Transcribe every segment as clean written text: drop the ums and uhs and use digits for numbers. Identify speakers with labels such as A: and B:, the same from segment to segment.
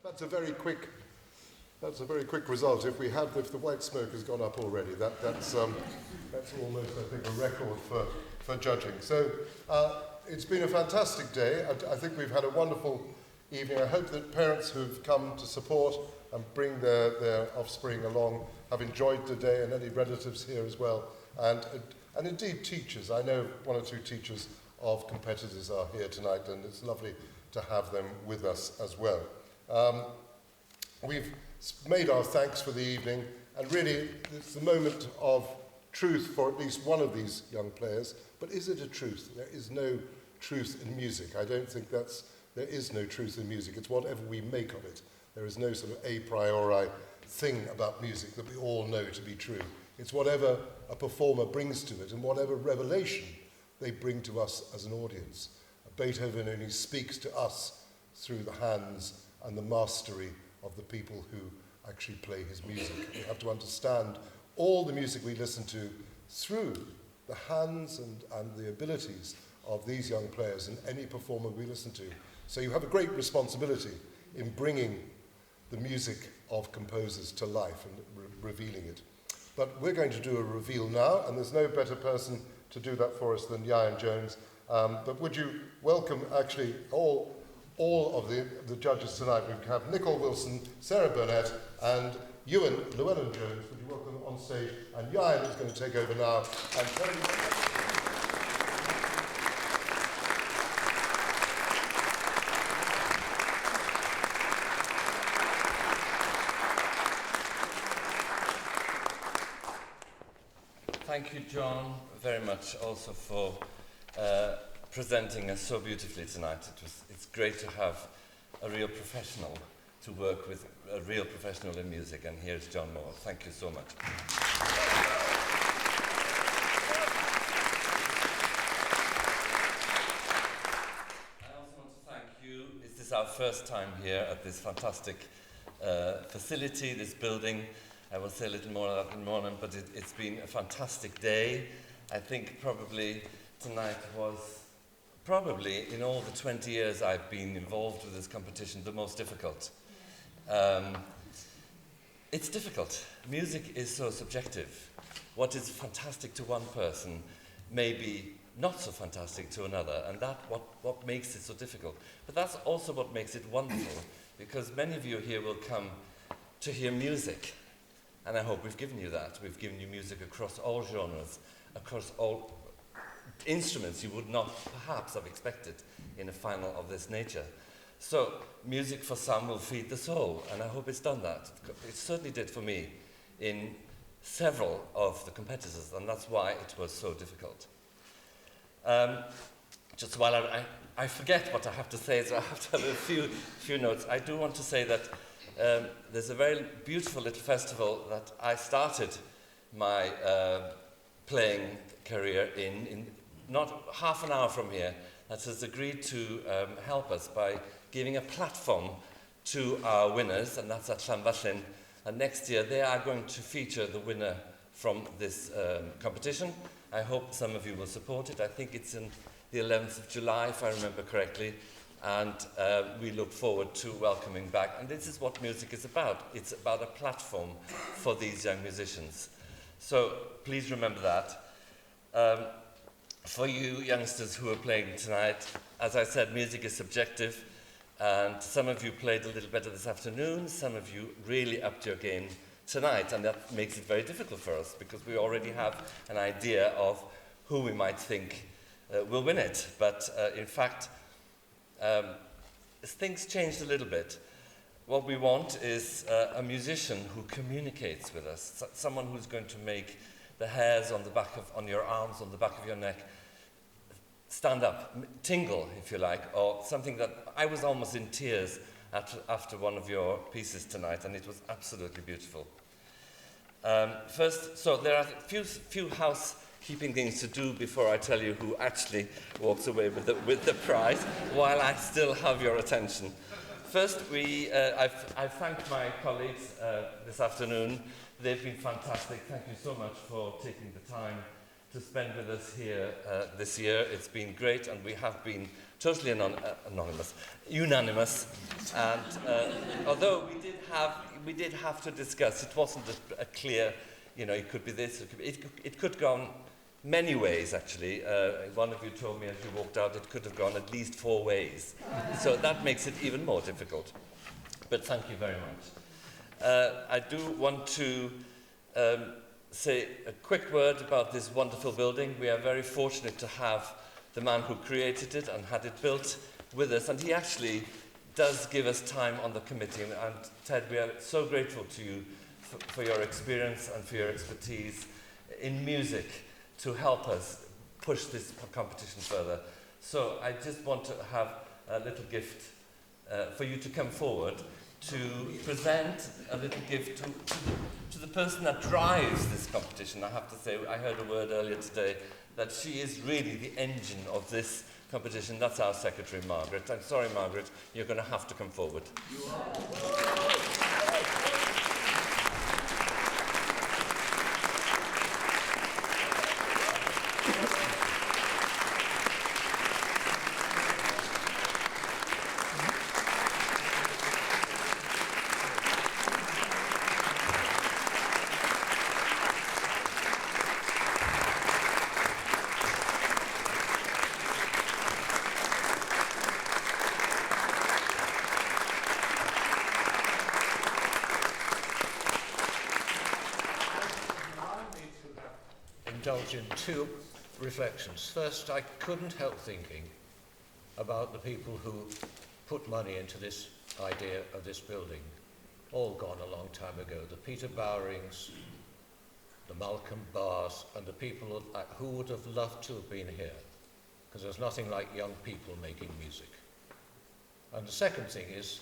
A: That's a very quick result. If the white smoke has gone up already, that's almost, I think, a record for judging. So it's been a fantastic day. I think we've had a wonderful evening. I hope that parents who've come to support and bring their offspring along have enjoyed the day, and any relatives here as well. And indeed teachers. I know one or two teachers of competitors are here tonight, and it's lovely to have them with us as well. We've made our thanks for the evening, and really it's the moment of truth for at least one of these young players. But is it a truth? There is no truth in music. I don't think there is no truth in music. It's whatever we make of it. There is no sort of a priori thing about music that we all know to be true. It's whatever a performer brings to it and whatever revelation they bring to us as an audience. Beethoven only speaks to us through the hands and the mastery of the people who actually play his music. We have to understand all the music we listen to through the hands and the abilities of these young players and any performer we listen to. So you have a great responsibility in bringing the music of composers to life and revealing it. But we're going to do a reveal now, and there's no better person to do that for us than Ian Jones. But would you welcome actually all of the judges tonight? We have Nicole Wilson, Sarah Burnett, and Llewellyn Jones. Would you welcome them on stage? And Ian is going to take over now and tell you.
B: Thank you, John, very much also for presenting us so beautifully tonight. It's great to have a real professional to work with, a real professional in music, and here's John Moore. Thank you so much. I also want to thank you. This is our first time here at this fantastic facility, this building. I will say a little more about that in the morning, but it's been a fantastic day. I think probably tonight was, in all the 20 years I've been involved with this competition, the most difficult. It's difficult. Music is so subjective. What is fantastic to one person may be not so fantastic to another, and that's what makes it so difficult. But that's also what makes it wonderful, because many of you here will come to hear music. And I hope we've given you that. We've given you music across all genres, across all instruments you would not perhaps have expected in a final of this nature. So music for some will feed the soul, and I hope it's done that. It certainly did for me in several of the competitors, and that's why it was so difficult. Just while I forget what I have to say, so I have to have a few notes. I do want to say that there's a very beautiful little festival that I started my playing career in not half an hour from here, that has agreed to help us by giving a platform to our winners, and that's at Llanfallin. And next year they are going to feature the winner from this competition. I hope some of you will support it. I think it's in the 11th of July, if I remember correctly. And we look forward to welcoming back. And this is what music is about. It's about a platform for these young musicians. So please remember that. For you youngsters who are playing tonight, as I said, music is subjective. And some of you played a little better this afternoon. Some of you really upped your game tonight. And that makes it very difficult for us, because we already have an idea of who we might think will win it. But in fact, things changed a little bit. What we want is a musician who communicates with us, someone who's going to make the hairs on your arms, on the back of your neck, stand up, tingle, if you like, or something that I was almost in tears after one of your pieces tonight, and it was absolutely beautiful. First, so there are a few housekeeping things to do before I tell you who actually walks away with the prize, while I still have your attention. First, I've thanked my colleagues this afternoon. They've been fantastic. Thank you so much for taking the time to spend with us here this year. It's been great, and we have been totally unanimous. And although we did have to discuss, it wasn't a clear, it could be this, it could go on many ways, actually. One of you told me as you walked out it could have gone at least 4 ways. So that makes it even more difficult. But thank you very much. I do want to say a quick word about this wonderful building. We are very fortunate to have the man who created it and had it built with us, and he actually does give us time on the committee. And Ted, we are so grateful to you for your experience and for your expertise in music to help us push this competition further. So I just want to have a little gift for you to come forward to present a little gift to the person that drives this competition. I have to say, I heard a word earlier today that she is really the engine of this competition. That's our secretary, Margaret. I'm sorry, Margaret, you're going to have to come forward.
C: Indulge in 2 reflections. First, I couldn't help thinking about the people who put money into this idea of this building, all gone a long time ago. The Peter Bowerings, the Malcolm Barrs, and the people who would have loved to have been here, because there's nothing like young people making music. And the second thing is,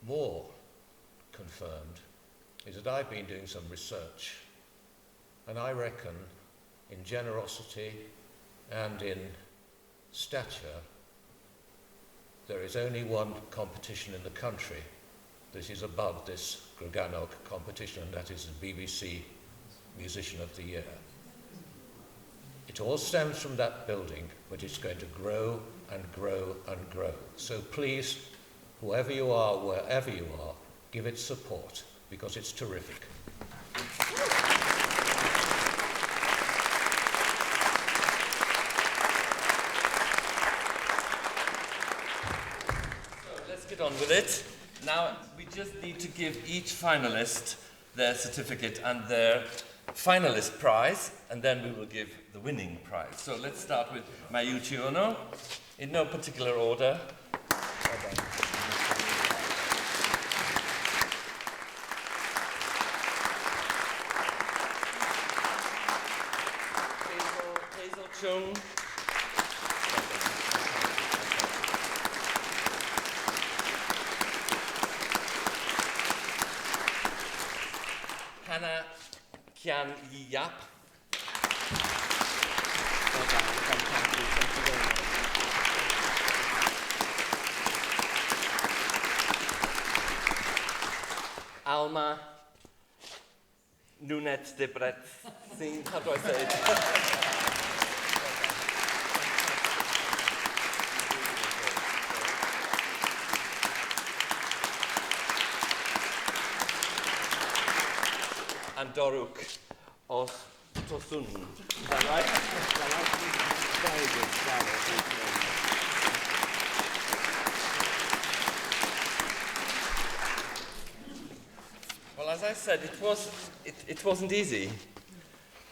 C: more confirmed, is that I've been doing some research, and I reckon in generosity and in stature, there is only one competition in the country that is above this Gregynog competition, and that is the BBC Musician of the Year. It all stems from that building, but it's going to grow and grow and grow. So please, whoever you are, wherever you are, give it support, because it's terrific.
B: On with it. Now we just need to give each finalist their certificate and their finalist prize, and then we will give the winning prize. So let's start with Mayuchi Ono, in no particular order. Hazel Chung. Hannah Kian Yap. Alma Nunet de Brett. How do I say it? And Doruk Tosun. Is that right? Very good. Well, as I said, it wasn't easy.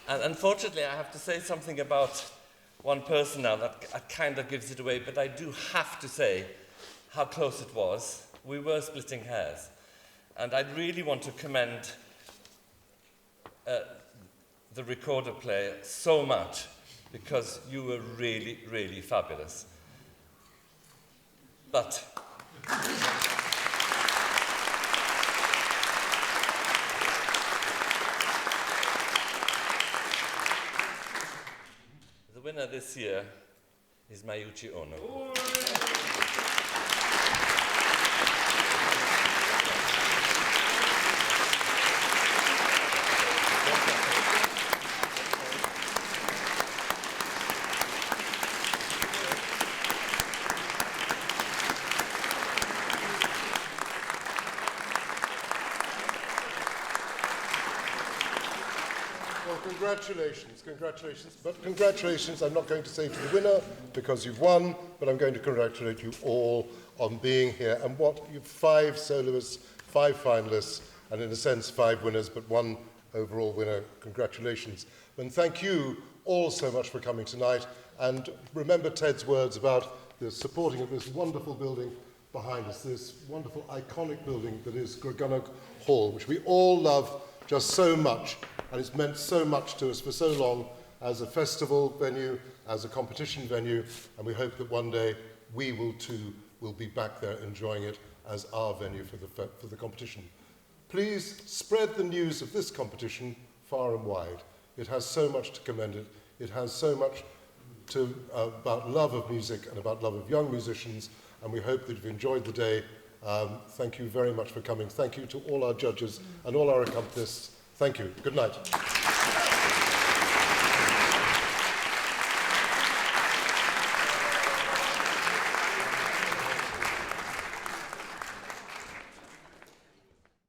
B: And unfortunately, I have to say something about one person now that kind of gives it away, but I do have to say how close it was. We were splitting hairs. And I really want to commend the recorder player so much, because you were really, really fabulous. But the winner this year is Mayuchi Ono.
A: Well, congratulations, congratulations. But congratulations, I'm not going to say to the winner because you've won, but I'm going to congratulate you all on being here. And what, you've 5 soloists, 5 finalists, and in a sense 5 winners, but 1 overall winner. Congratulations. And thank you all so much for coming tonight. And remember Ted's words about the supporting of this wonderful building behind us, this wonderful iconic building that is Gregynog Hall, which we all love just so much, and it's meant so much to us for so long as a festival venue, as a competition venue, and we hope that one day we will too will be back there enjoying it as our venue for the competition. Please spread the news of this competition far and wide. It has so much to commend it. It has so much about love of music and about love of young musicians, and we hope that you've enjoyed the day. Thank you very much for coming. Thank you to all our judges and all our accompanists. Thank you. Good night.